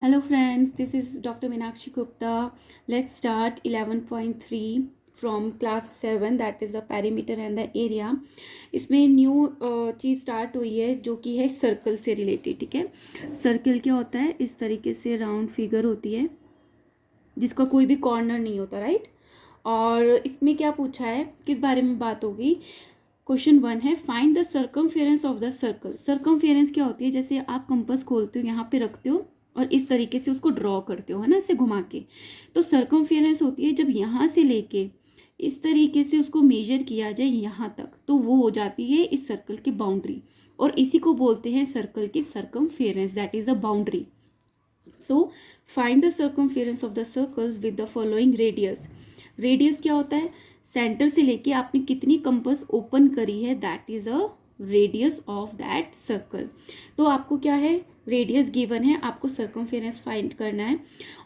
Hello friends, this is Dr. Meenakshi Gupta. Let's start 11.3 from class 7, that is the perimeter and the area. इसमें new चीज़ start हुई है जो कि है circle से रिलेटेड. ठीक है, सर्कल क्या होता है? इस तरीके से राउंड फिगर होती है जिसका कोई भी कॉर्नर नहीं होता, राइट. और इसमें क्या पूछा है, किस बारे में बात होगी? क्वेश्चन 1 है find the circumference of the circle. Circumference क्या होती है? जैसे आप कंपास खोलते हो, यहाँ पे रखते हो और इस तरीके से उसको ड्रॉ करते हो, है ना, इसे घुमा के. तो सर्कमफेरेंस होती है जब यहाँ से लेके इस तरीके से उसको मेजर किया जाए यहाँ तक, तो वो हो जाती है इस सर्कल की बाउंड्री. और इसी को बोलते हैं सर्कल की circumference, that is a boundary. So find the circumference of the circles with the following radius. Radius क्या होता है? सेंटर से लेके आपने कितनी कंपास ओपन करी है, that is a radius of that circle. तो आपको क्या है, रेडियस गिवन है, आपको सर्कमफेरेंस फाइंड करना है.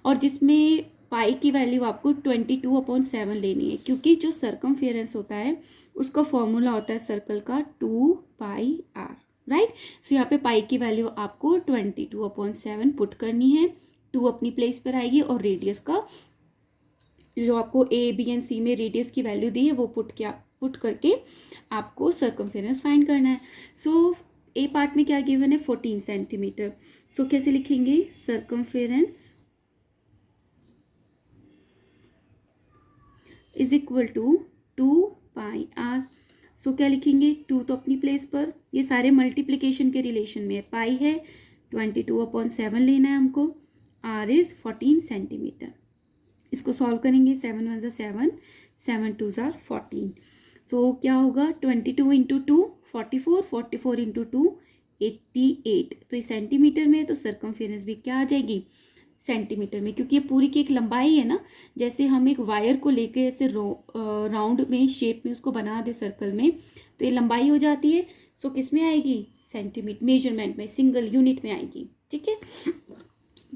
और जिसमें पाई की वैल्यू आपको 22/7 लेनी है, क्योंकि जो सर्कमफेरेंस होता है उसका फॉर्मूला होता है सर्कल का 2πr, राइट. सो यहाँ पे पाई की वैल्यू आपको 22/7 पुट करनी है. 2 अपनी प्लेस पर आएगी और रेडियस का जो आपको ए बी एंड सी में रेडियस की वैल्यू दी है वो पुट करके आपको सर्कमफेरेंस फाइंड करना है. सो ए पार्ट में क्या गिवन है? 14 सेंटीमीटर. सो कैसे लिखेंगे? Circumference is equal to 2πr. So क्या लिखेंगे? 2 तो अपनी प्लेस पर, ये सारे मल्टीप्लिकेशन के रिलेशन में है. पाई है 22/7 लेना है हमको. r is 14 centimetre. इसको सॉल्व करेंगे. 7 1 7, 7 2 14. सो क्या होगा? 22 इंटू 2 44, 44 इंटू 2 88. तो ये सेंटीमीटर में है, तो सर्कमफेरेंस भी क्या आ जाएगी? सेंटीमीटर में, क्योंकि ये पूरी की एक लंबाई है ना. जैसे हम एक वायर को लेके ऐसे राउंड में शेप में उसको बना दे सर्कल में, तो ये लंबाई हो जाती है. सो किस में आएगी? सेंटीमीटर मेजरमेंट में, सिंगल यूनिट में आएगी. ठीक है.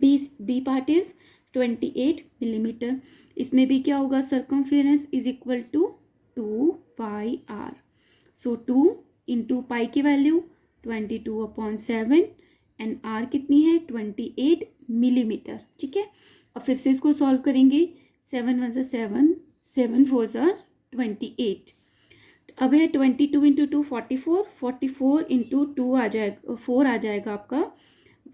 B part is 28 millimetre. इसमें भी क्या होगा? Circumference is equal to 2πr. So 2 into pi की वैल्यू 22/7 एंड आर कितनी है? 28 मिलीमीटर. ठीक है. अब फिर से इसको सॉल्व करेंगे. 7 1 7, 7 4 28. अब है 22 इंटू 2 44, 44 इंटू 2 आ जाएगा 4 आ जाएगा आपका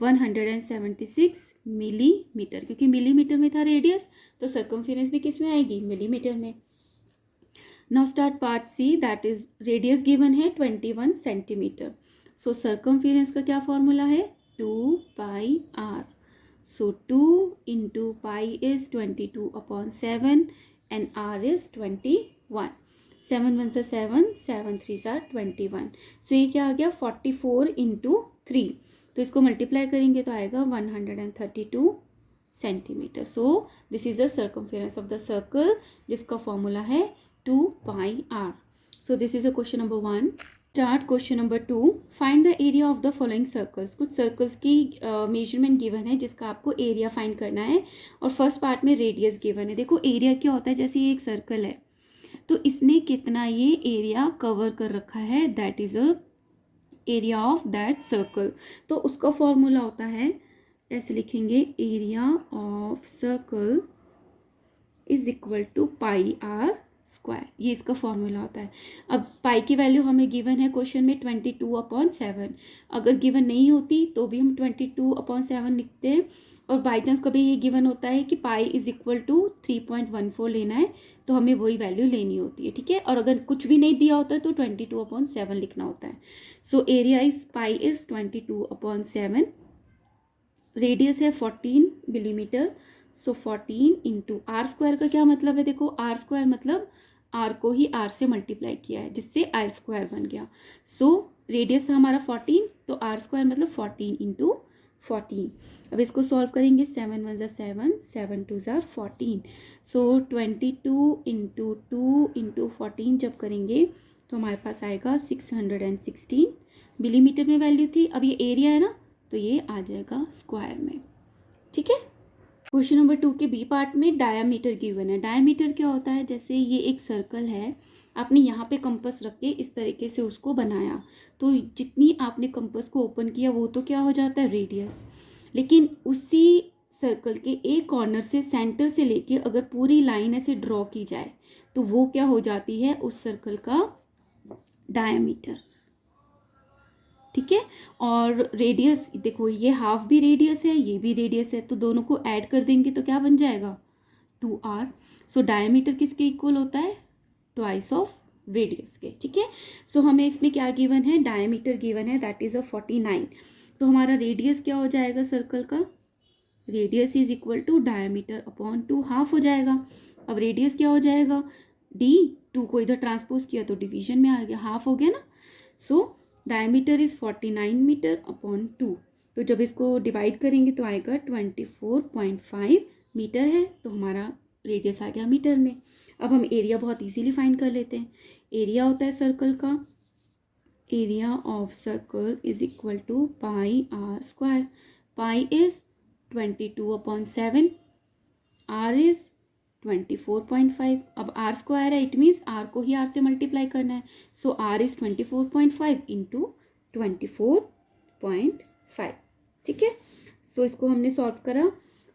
176 मिलीमीटर, क्योंकि मिलीमीटर में था रेडियस, तो सर्कमफेरेंस भी किस में आएगी? मिलीमीटर में. Now start part C, that is radius given है 21 सेंटीमीटर. सो सर्कमफेरेंस का क्या फॉर्मूला है? 2πr. So 2 into pi is 22/7 and r is 21. 7 1 7, 7 3 21. सो ये क्या आ गया? 44 इंटू 3. तो इसको मल्टीप्लाई करेंगे तो आएगा 132 centimetre. So this is the circumference of the circle, जिसका फॉर्मूला है 2πr. So this is a question number 1. Start question number 2. Find the area of the following circles. कुछ सर्कल्स की मेजरमेंट गिवन है जिसका आपको एरिया फाइंड करना है. और फर्स्ट पार्ट में रेडियस गिवन है. देखो एरिया क्या होता है, जैसे ये एक सर्कल है तो इसने कितना ये एरिया कवर कर रखा है, that is a area of that circle. तो उसका फॉर्मूला होता है, ऐसे लिखेंगे, area of circle is equal to πr square. ये इसका फॉर्मूला होता है. अब पाई की वैल्यू हमें गिवन है क्वेश्चन में 22/7. अगर गिवन नहीं होती तो भी हम 22/7 लिखते हैं. और बाई चांस कभी ये गिवन होता है कि पाई इज इक्वल टू 3.14 लेना है, तो हमें वही वैल्यू लेनी होती है. ठीक है. और अगर कुछ भी नहीं दिया होता है तो 22/7 लिखना होता है. So area is pi is 22/7. Radius है 14 millimetre. So 14 into R square का क्या मतलब है? देखो आर स्क्वायर मतलब आर को ही आर से मल्टीप्लाई किया है, जिससे आर स्क्वायर बन गया. सो रेडियस था हमारा 14, तो आर स्क्वायर मतलब 14 इंटू 14. अब इसको सॉल्व करेंगे. 7 1 7, 7 2 14. सो 22 इंटू 2 इंटू 14 जब करेंगे तो हमारे पास आएगा 616 मिलीमीटर में वैल्यू थी. अब ये एरिया है ना, तो ये आ जाएगा स्क्वायर में. ठीक है. क्वेश्चन नंबर 2 के बी पार्ट में डायामीटर गिवन है. डायामीटर क्या होता है? जैसे ये एक सर्कल है, आपने यहाँ पे कंपास रख के इस तरीके से उसको बनाया, तो जितनी आपने कंपास को ओपन किया वो तो क्या हो जाता है? रेडियस. लेकिन उसी सर्कल के एक कॉर्नर से सेंटर से लेके अगर पूरी लाइन ऐसे ड्रॉ की जाए तो वो क्या हो जाती है, उस सर्कल का डायमीटर। ठीक है, और रेडियस देखो ये हाफ भी रेडियस है, ये भी रेडियस है, तो दोनों को ऐड कर देंगे तो क्या बन जाएगा 2r। सो डायमीटर किसके इक्वल होता है, ट्वाइस ऑफ रेडियस के। ठीक है, सो हमें इसमें क्या गिवन है, डायमीटर गिवन है, दैट इज 49। तो हमारा रेडियस क्या हो जाएगा सर्कल का, radius is equal to diameter upon 2, half हो जाएगा। अब रेडियस क्या हो जाएगा, d, 2 को इधर ट्रांसपोज किया तो डिवीजन में आ गया, हाफ हो गया ना। So diameter is 49 metre upon 2, तो जब इसको डिवाइड करेंगे तो आएगा 24.5 मीटर है, तो हमारा रेडियस आ गया मीटर में। अब हम एरिया बहुत इजीली फाइंड कर लेते हैं। एरिया होता है सर्कल का, area of circle is equal to pi R square. Pi is 22/7, R is 24.5। अब आर स्क्वायर है, इट मीन्स आर को ही आर से मल्टीप्लाई करना है। So R is 24.5 into 24.5। ठीक है, सो इसको हमने सॉल्व करा।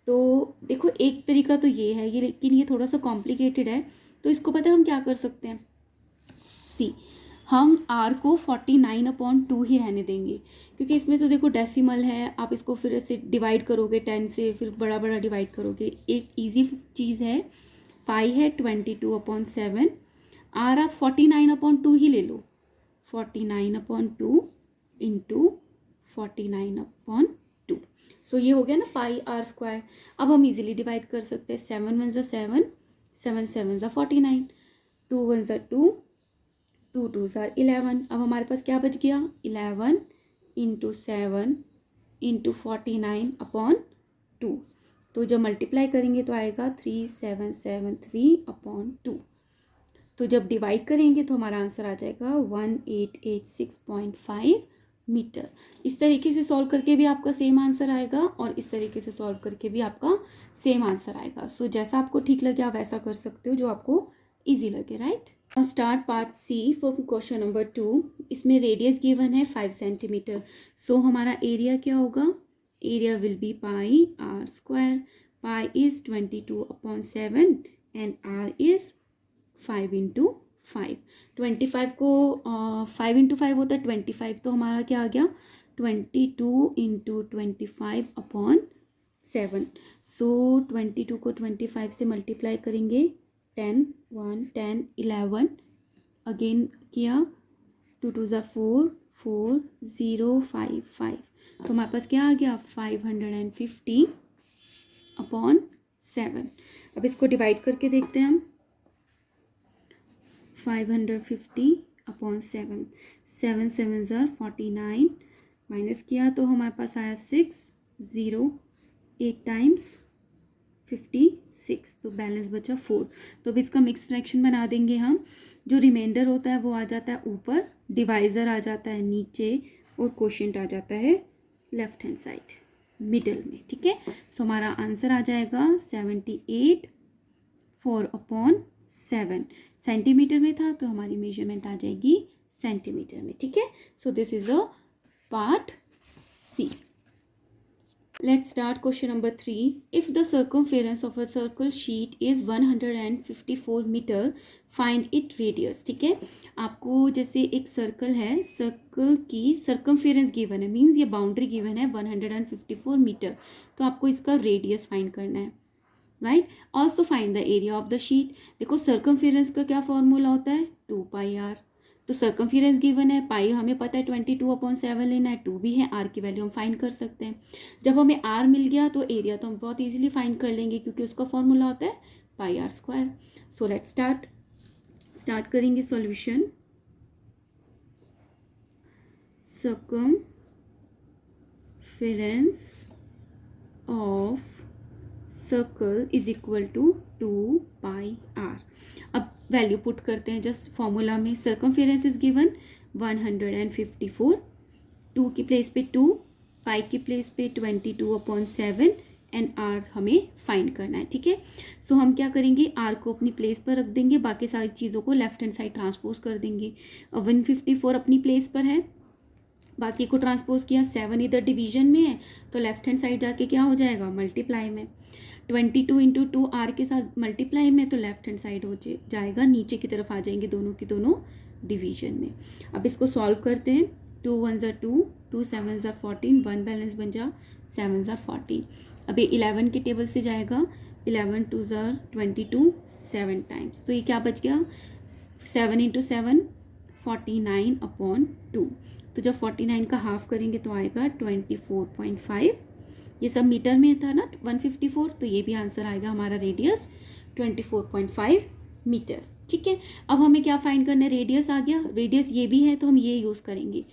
तो देखो एक तरीका तो ये है, ये लेकिन ये थोड़ा सा कॉम्प्लिकेटेड है, तो इसको पता है हम क्या कर सकते हैं। सी, हम r को 49/2 ही रहने देंगे, क्योंकि इसमें तो देखो डेसिमल है, आप इसको फिर ऐसे डिवाइड करोगे 10 से, फिर बड़ा बड़ा डिवाइड करोगे। एक इजी चीज़ है, पाई है 22/7, r आप 49/2 ही ले लो, 49/2 इंटू 49/2। सो ये हो गया ना पाई आर स्क्वायर। अब हम इजीली डिवाइड कर सकते हैं, 7 1 7, 7 7 49, 2 1 2, 2 2 11। अब हमारे पास क्या बच गया, 11 इंटू 7 इंटू 49/2। तो जब मल्टीप्लाई करेंगे तो आएगा 3773/2। तो जब डिवाइड करेंगे तो हमारा आंसर आ जाएगा 1886.5 मीटर। इस तरीके से सॉल्व करके भी आपका सेम आंसर आएगा, और इस तरीके से सॉल्व करके भी आपका सेम आंसर आएगा। सो जैसा आपको ठीक लगे आप वैसा कर सकते हो, जो आपको ईजी लगे, right. Start part C for question number 2। इसमें रेडियस गिवन है 5 सेंटीमीटर। सो हमारा एरिया क्या होगा, area will be pi R square. Pi is 22/7 and R is 5 into 5। 25 को 5 इंटू 5 होता है 25, तो हमारा क्या आ गया 22 इंटू 25/7। सो 22 को 25 से मल्टीप्लाई करेंगे, 10 1 10 11, अगेन किया 2 2 4 4 0 5 5, तो हमारे पास क्या आ गया 550/7। अब इसको डिवाइड करके देखते हैं हम, 550/7, 7 7 49, माइनस किया तो हमारे पास आया 6 0, 8 टाइम्स 56, तो बैलेंस बचा 4। तो अब इसका मिक्स फ्रैक्शन बना देंगे हम। जो रिमाइंडर होता है वो आ जाता है ऊपर, डिवाइज़र आ जाता है नीचे, और कोशेंट आ जाता है लेफ्ट हैंड साइड मिडल में। ठीक है, सो हमारा आंसर आ जाएगा 78 4/7। सेंटीमीटर में था तो हमारी मेजरमेंट आ जाएगी सेंटीमीटर में। ठीक है, so this is a part C. Let's start question number 3. If the circumference of a circle sheet is 154 meter, find its radius. ठीक है, आपको जैसे एक सर्कल है, सर्कल की सर्कमफेरेंस गिवन है, मीन्स ये बाउंड्री गिवन है 154 मीटर, तो आपको इसका रेडियस फाइंड करना है, right. Also find the area of the sheet. देखो सर्कमफेरेंस का क्या फॉर्मूला होता है 2πr, तो सर्कमफेरेंस गिवन है, पाई हमें पता है 22/7 लेना है, 2 भी है, आर की वैल्यू हम फाइंड कर सकते हैं। जब हमें आर मिल गया तो एरिया तो हम बहुत इजीली फाइंड कर लेंगे, क्योंकि उसका फॉर्मूला होता है pi R square. So let's start करेंगे solution. Circumference of circle is equal to 2πr। अब वैल्यू पुट करते हैं जस्ट फॉर्मूला में। सर्कमफेरेंस इज गिवन 154, 2 की प्लेस पे 2, पाई की प्लेस पे 22/7 एंड आर हमें फाइंड करना है। ठीक है, सो हम क्या करेंगे, आर को अपनी प्लेस पर रख देंगे, बाकी सारी चीज़ों को लेफ्ट हैंड साइड ट्रांसपोज कर देंगे। 154 अपनी प्लेस पर है, बाकी को ट्रांसपोज किया, 7 इधर डिवीजन में है तो लेफ्ट हैंड साइड जाके क्या हो जाएगा, मल्टीप्लाई में। 22 इंटू 2 आर के साथ मल्टीप्लाई में तो लेफ्ट हैंड साइड हो जाएगा, नीचे की तरफ आ जाएंगे दोनों की दोनों डिवीजन में। अब इसको सॉल्व करते हैं, 2 1 ज़ा 2, 2 7 ज़ा 14, 1 बैलेंस बन जा 7 ज़ा 14। अब ये 11 के टेबल से जाएगा, 11 2 ज़ा 22, 7 टाइम्स, तो ये क्या बच गया, 7 इंटू 7 49/2। तो जब 49 का हाफ करेंगे तो आएगा 24.5। ये सब मीटर में था ना 154, तो ये भी आंसर आएगा हमारा रेडियस 24.5 मीटर। ठीक है, अब हमें क्या फाइंड करना है, रेडियस आ गया, रेडियस ये भी है तो हम ये यूज़ करेंगे,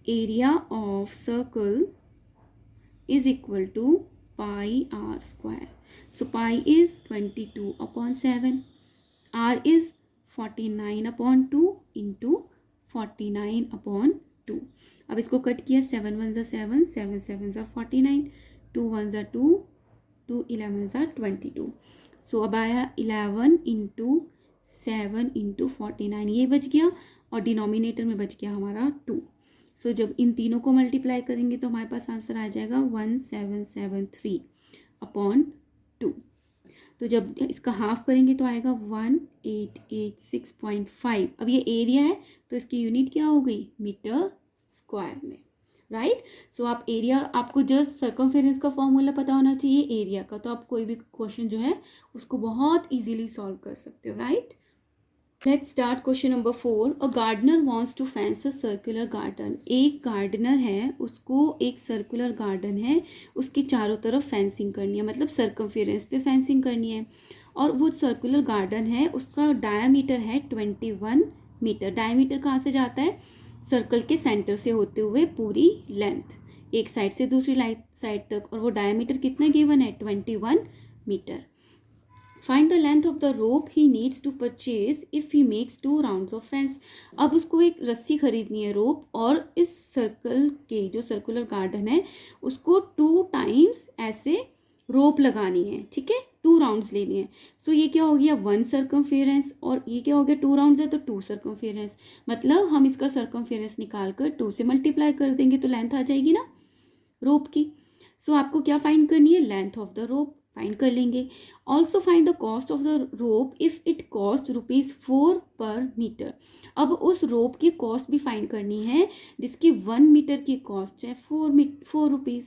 area of circle is equal to pi R square. So pi is 22/7, R is 49/2 into 49/2। अब इसको कट किया, 7 1 ज़ा 7, 7 7 ज़ा 49, 2 1 ज़ा 2, 2 11 ज़ा 22। सो अब आया 11 इंटू 7 इंटू 49, ये बच गया, और डिनोमिनेटर में बच गया हमारा 2। सो जब इन तीनों को मल्टीप्लाई करेंगे तो हमारे पास आंसर आ जाएगा 1773/2। तो जब इसका हाफ करेंगे तो आएगा 1886.5। अब ये एरिया है तो इसकी यूनिट क्या हो गई, मीटर स्क्वायर में, राइट। सो आप एरिया, आपको जस्ट सर्कमफेरेंस का फॉर्मूला पता होना चाहिए एरिया का, तो आप कोई भी क्वेश्चन जो है उसको बहुत इजीली सॉल्व कर सकते हो, right. Let's start question number 4। A gardener wants to fence a circular garden. एक गार्डनर है, उसको एक सर्कुलर गार्डन है, उसके चारों तरफ फेंसिंग करनी है, मतलब सर्कमफेरेंस पे फेंसिंग करनी है, और वो सर्कुलर गार्डन है, उसका डायामीटर है 21 मीटर। डायामीटर कहाँ से जाता है, सर्कल के सेंटर से होते हुए पूरी लेंथ, एक साइड से दूसरी साइड तक, और वो डायामीटर कितना गिवन है, 21 metre. Find the length of the rope he needs to purchase if he makes 2 rounds of fence. अब उसको एक रस्सी खरीदनी है, रोप, और इस सर्कल के जो सर्कुलर गार्डन है उसको 2 टाइम्स ऐसे रोप लगानी है, ठीक है, 2 राउंड्स लेनी है। सो ये क्या हो गया, 1 सर्कमफेरेंस, और ये क्या हो गया, 2 राउंड्स है तो 2 सर्कमफेरेंस, मतलब हम इसका सर्कमफेरेंस निकाल कर 2 से मल्टीप्लाई कर देंगे तो लेंथ आ जाएगी ना रोप की। सो आपको क्या फाइंड करनी है, length of the rope find कर लेंगे। Also find the cost of the rope if it cost ₹4 पर मीटर। अब उस रोप की कॉस्ट भी फाइंड करनी है जिसकी 1 मीटर की कॉस्ट है 4 रुपीज़।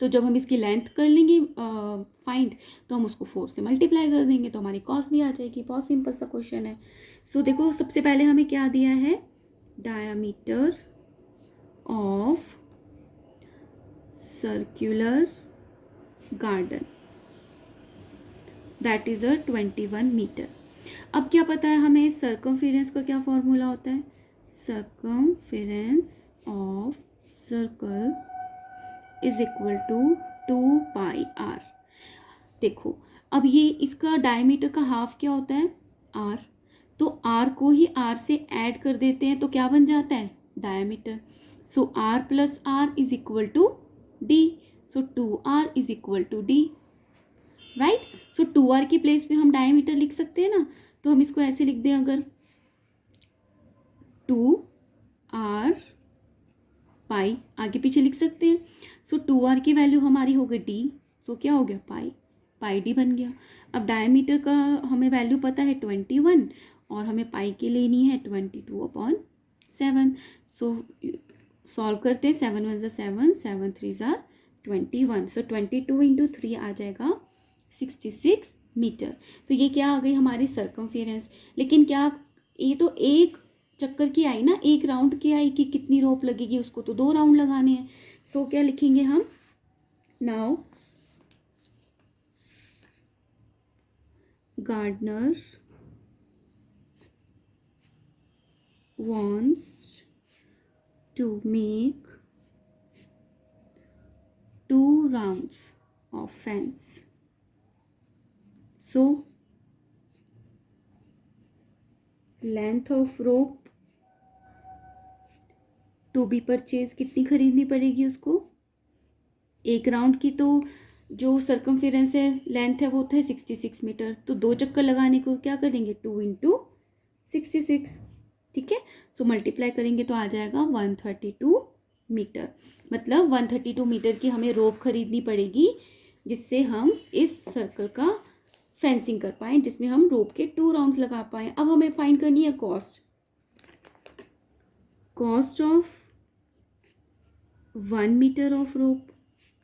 तो जब हम इसकी लेंथ कर लेंगे फाइंड, तो हम उसको 4 से मल्टीप्लाई कर देंगे तो हमारी कॉस्ट भी आ जाएगी। बहुत सिंपल सा क्वेश्चन है। सो देखो, सबसे पहले हमें क्या दिया है, diameter of circular garden that is 21 metre. अब क्या पता है हमें, सर्कमफेरेंस का क्या फॉर्मूला होता है, circumference of circle is equal to 2 pi R. देखो, अब ये इसका डायमीटर का हाफ क्या होता है, आर, तो आर को ही आर से ऐड कर देते हैं तो क्या बन जाता है, diameter. So R plus R is equal to D, so 2r is equal to D, right. So 2r की प्लेस पे हम डायमीटर लिख सकते हैं ना, तो हम इसको ऐसे लिख दें, अगर 2r पाई, आगे पीछे लिख सकते हैं। सो 2r की वैल्यू हमारी हो गई डी, सो क्या हो गया, पाई डी बन गया। अब डायमीटर का हमें वैल्यू पता है 21, और हमें पाई की लेनी है 22/7। सो सॉल्व करते हैं, 7 1 ज़ा 7, 7 3 ज़ा 21। सो 22 इंटू 3 आ जाएगा 66 मीटर। तो ये क्या आ गई हमारी सर्कमफेरेंस। लेकिन क्या, ये तो एक चक्कर की आई ना, एक राउंड की आई कि कितनी रोप लगेगी, उसको तो 2 राउंड लगाने हैं। सो क्या लिखेंगे हम, now gardener wants to make 2 rounds of fence. So length of rope to be purchased कितनी खरीदनी पड़ेगी उसको, एक राउंड की तो जो सर्कमफेरेंस है, लेंथ है, वो था 66 मीटर। तो 2 चक्कर लगाने को क्या करेंगे, 2 इंटू 66, ठीक है। सो मल्टीप्लाई करेंगे तो आ जाएगा 132 मीटर। मतलब 132 मीटर की हमें रोप खरीदनी पड़ेगी जिससे हम इस सर्कल का फेंसिंग कर पाएँ, जिसमें हम रोप के 2 राउंड्स लगा पाएँ। अब हमें फाइंड करनी है cost of 1 metre of rope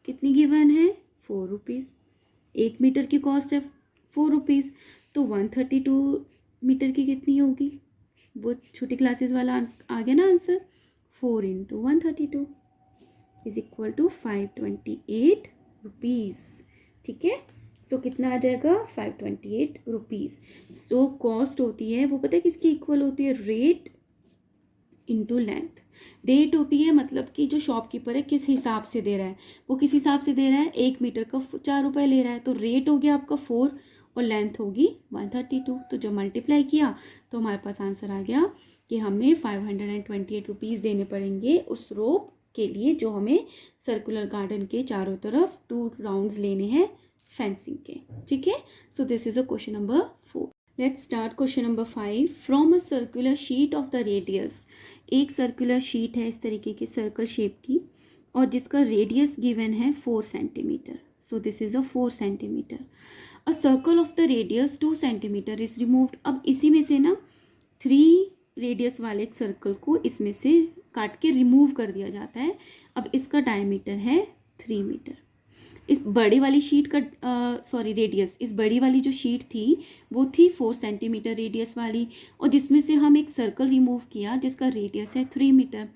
कितनी गिवन है, 4 रुपीज़। 1 मीटर की कॉस्ट है 4 रुपीज़, तो 132 मीटर की कितनी होगी, वो छोटी क्लासेस वाला आ गया ना answer. 4 into 132 is equal to 528 rupees. ठीक है, सो कितना आ जाएगा 528 रुपीज़। सो कॉस्ट होती है वो पता है किसकी इक्वल होती है, रेट इंटू लेंथ। रेट होती है मतलब कि जो शॉपकीपर है किस हिसाब से दे रहा है, वो किस हिसाब से दे रहा है, 1 मीटर का 4 रुपये ले रहा है, तो रेट हो गया आपका 4 और लेंथ होगी 132। तो जो मल्टीप्लाई किया तो हमारे पास आंसर आ गया कि हमें 528 रुपीज़ देने पड़ेंगे उस रोप के लिए जो हमें सर्कुलर गार्डन के चारों तरफ 2 राउंड्स लेने हैं फेंसिंग के। ठीक है, so this is a question number 4। Let's start question number 5। From a circular sheet of the radius, एक सर्कुलर शीट है इस तरीके की सर्कल शेप की और जिसका रेडियस गिवन है 4 centimetre. So this is a 4 centimetre. A circle of the radius 2 centimetre is removed. अब इसी में से ना 3 रेडियस वाले एक सर्कल को इसमें से काट के रिमूव कर दिया जाता है। अब इसका डायमीटर है 3 मीटर। इस बड़ी वाली शीट का रेडियस, इस बड़ी वाली जो शीट थी वो थी 4 सेंटीमीटर रेडियस वाली, और जिसमें से हम एक सर्कल रिमूव किया जिसका रेडियस है 3 metre.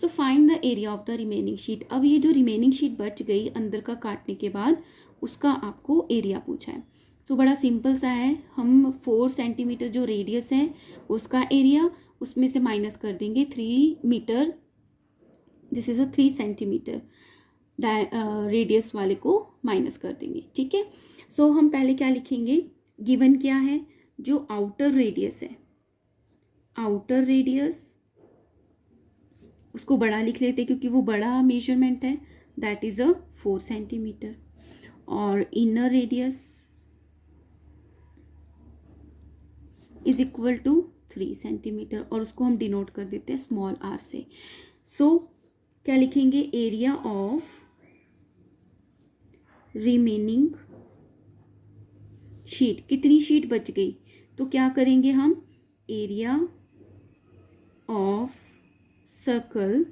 So find the area of the remaining sheet. अब ये जो रिमेनिंग शीट बच गई अंदर का काटने के बाद, उसका आपको एरिया पूछा है। सो बड़ा सिंपल सा है, हम 4 सेंटीमीटर जो रेडियस है उसका एरिया, उसमें से माइनस कर देंगे 3 metre, this is a 3 centimetre radius वाले को माइनस कर देंगे। ठीक है, सो हम पहले क्या लिखेंगे, गिवन क्या है, जो आउटर रेडियस है, आउटर रेडियस उसको बड़ा लिख लेते क्योंकि वो बड़ा मेजरमेंट है, दैट इज़ अ 4 सेंटीमीटर। और inner radius is equal to 3 centimetre, और उसको हम डिनोट कर देते हैं स्मॉल आर से। सो क्या लिखेंगे, एरिया ऑफ रिमेनिंग शीट, कितनी शीट बच गई, तो क्या करेंगे हम, area of circle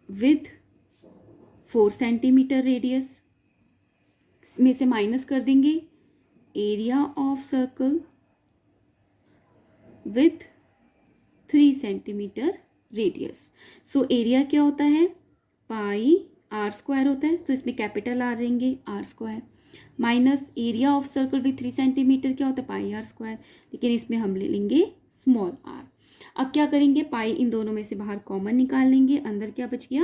with 4 centimetre radius में से माइनस कर देंगे area of circle with 3 centimetre radius. So area क्या होता है, पाई आर स्क्वायर होता है, तो इसमें कैपिटल आर रहेंगे R square, minus area of circle with 3 centimetre क्या होता है, पाई आर स्क्वायर, लेकिन इसमें हम ले लेंगे स्मॉल आर। अब क्या करेंगे, पाई इन दोनों में से बाहर कॉमन निकाल लेंगे, अंदर क्या बच गया,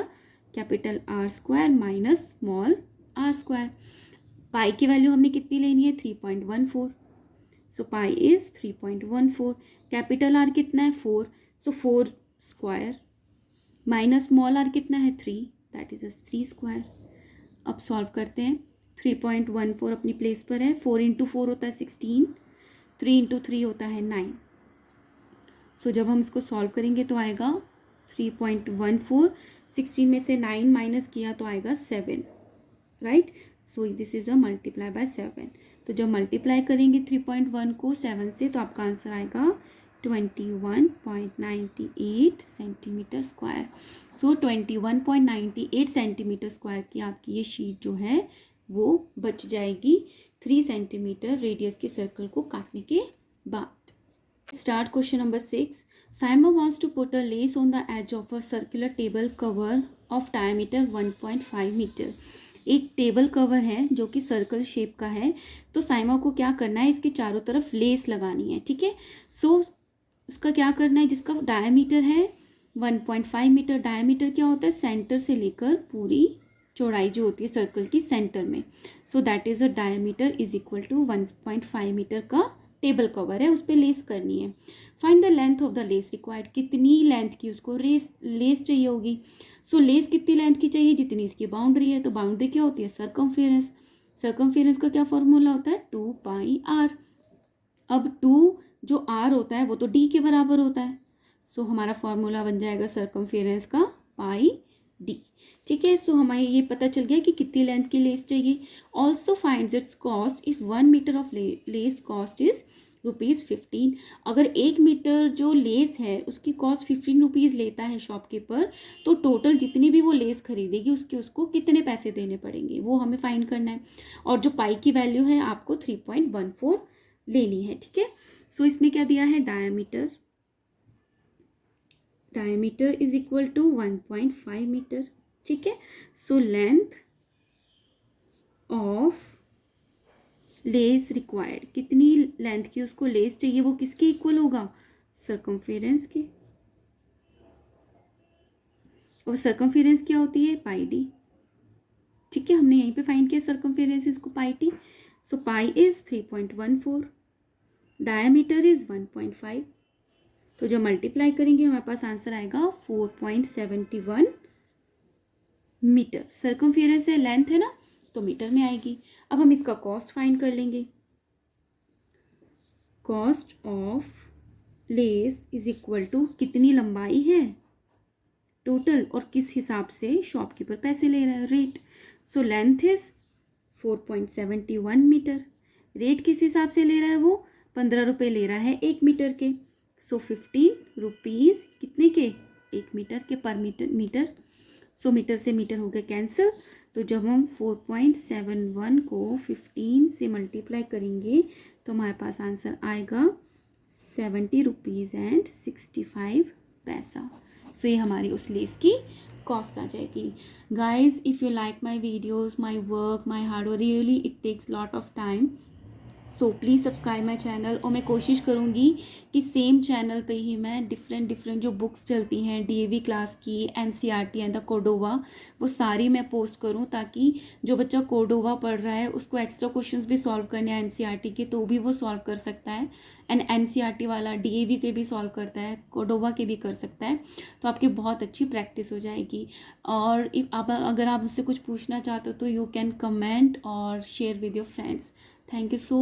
capital R square minus small r square. Pi की वैल्यू हमने कितनी लेनी है, 3.14। So pi is 3.14। Capital R कितना है 4, so 4 square minus small r कितना है 3, दैट इज 3 स्क्वायर। अब सॉल्व करते हैं, 3.14 अपनी प्लेस पर है, 4 इंटू 4 होता है 16, 3 इंटू 3 होता है 9। सो जब हम इसको सॉल्व करेंगे तो आएगा 3.14, 16 में से 9 माइनस किया तो आएगा 7, right. So this is a multiply by 7। तो जब मल्टीप्लाई करेंगे 3.1 को 7 से तो आपका आंसर आएगा 21.98 सेंटीमीटर स्क्वायर। सो 21.98 सेंटीमीटर स्क्वायर की आपकी ये शीट जो है वो बच जाएगी 3 सेंटीमीटर रेडियस के सर्कल को काटने के बाद। Start question number 6। Simon wants to put a lace on the edge of a circular table cover of diameter 1.5 metre. एक टेबल कवर है जो कि सर्कल शेप का है, तो साइमा को क्या करना है, इसके चारों तरफ लेस लगानी है। ठीक है, सो उसका क्या करना है, जिसका डायमीटर है 1.5 मीटर। डायमीटर क्या होता है, सेंटर से लेकर पूरी चौड़ाई जो होती है सर्कल की सेंटर में, so that is a diameter is equal to 1.5 metre का टेबल कवर है, उस पर लेस करनी है। Find the length of the lace required, कितनी लेंथ की उसको लेस चाहिए होगी। सो लेस कितनी लेंथ की चाहिए, जितनी इसकी बाउंड्री है। तो बाउंड्री क्या होती है, सर्कमफेरेंस। सर्कमफेरेंस का क्या फॉर्मूला होता है, 2 पाई आर। अब 2 जो आर होता है वो तो डी के बराबर होता है, सो हमारा फॉर्मूला बन जाएगा सर्कमफेरेंस का पाई डी। ठीक है, सो हमें ये पता चल गया कि कितनी लेंथ की लेस चाहिए। Also finds its cost if 1 metre of lace cost is ₹15। अगर 1 मीटर जो लेस है उसकी कॉस्ट 15 रुपीज़ लेता है शॉपकीपर, तो टोटल जितनी भी वो लेस खरीदेगी उसको कितने पैसे देने पड़ेंगे वो हमें फाइंड करना है। और जो पाई की वैल्यू है आपको 3.14 लेनी है। ठीक है, सो इसमें क्या दिया है, diameter is equal to 1.5 metre. ठीक है, so length of lace required, कितनी लेंथ की उसको लेस चाहिए, वो किसके इक्वल होगा, सर्कमफेरेंस के। और सर्कमफेरेंस क्या होती है, पाई डी। ठीक है, हमने यहीं पे फाइंड किया सर्कमफेरेंस इसको pi T. So pi is 3.14, diameter is 1.5, तो जो मल्टीप्लाई करेंगे हमारे पास आंसर आएगा 4.71 मीटर। सर्कमफेरेंस है, लेंथ है ना, तो मीटर में आएगी। अब हम इसका कॉस्ट फाइंड कर लेंगे। Cost of lace is equal to कितनी लंबाई है टोटल और किस हिसाब से शॉपकीपर पैसे ले रहा है, rate. So length is 4.71 metre. Rate किस हिसाब से ले रहा है, वो 15 रुपये ले रहा है 1 मीटर के। सो 15 रुपीज़ कितने के, 1 मीटर के, पर मीटर। सो मीटर से मीटर हो गया कैंसिल। तो जब हम 4.71 को 15 से मल्टीप्लाई करेंगे तो हमारे पास आंसर आएगा 70 रुपीज़ एंड 65 पैसा। सो ये हमारी उस लेस की कॉस्ट आ जाएगी। Guys, if you like my videos, my work, my hard work, really it takes lot of time, so please subscribe my channel. और मैं कोशिश करूँगी कि सेम चैनल पे ही मैं डिफरेंट जो बुक्स चलती हैं DAV क्लास की, NCERT एंड द कोर्डोवा, वो सारी मैं पोस्ट करूँ, ताकि जो बच्चा कोर्डोवा पढ़ रहा है उसको एक्स्ट्रा क्वेश्चंस भी सॉल्व करने हैं NCERT के, तो भी वो सॉल्व कर सकता है। एंड NCERT वाला DAV के भी सॉल्व करता है, कोर्डोवा के भी कर सकता है, तो आपकी बहुत अच्छी प्रैक्टिस हो जाएगी। और अगर आप मुझसे कुछ पूछना चाहते हो तो यू कैन कमेंट और share with your friends. Thank you so